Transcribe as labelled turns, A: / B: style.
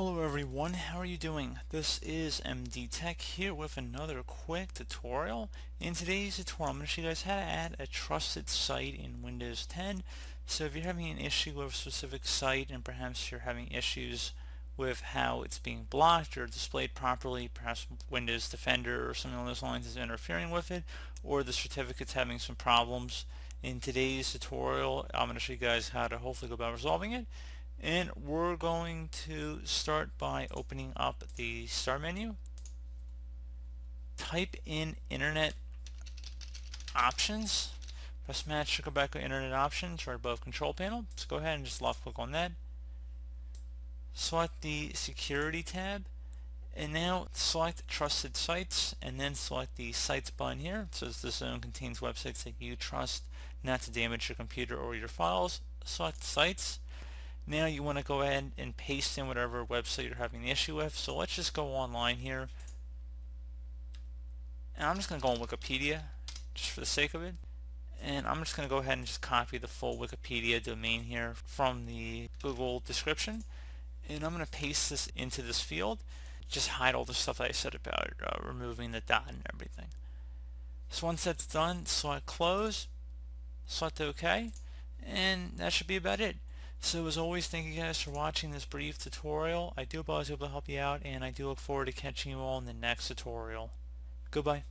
A: Hello everyone, how are you doing? This is MD Tech here with another quick tutorial. In today's tutorial, I'm going to show you guys how to add a trusted site in Windows 10. So if you're having an issue with a specific site and perhaps you're having issues with how it's being blocked or displayed properly, perhaps Windows Defender or something along those lines is interfering with it, or the certificate's having some problems, in today's tutorial I'm going to show you guys how to hopefully go about resolving it. And we're going to start by opening up the start menu. Type in Internet Options. Press Match to go back to Internet Options right above Control Panel. Let's go ahead and just left click on that. Select the Security tab. And now select Trusted Sites and then select the Sites button here. It says this zone contains websites that you trust not to damage your computer or your files. Select Sites. Now you want to go ahead and paste in whatever website you're having the issue with. So let's just go online here. And I'm just going to go on Wikipedia just for the sake of it. And I'm just going to go ahead and just copy the full Wikipedia domain here from the Google description. And I'm going to paste this into this field. Just hide all the stuff that I said about removing the dot and everything. So once that's done, select Close, select OK, and that should be about it. So as always, thank you guys for watching this brief tutorial. I do hope I was able to help you out, and I do look forward to catching you all in the next tutorial. Goodbye.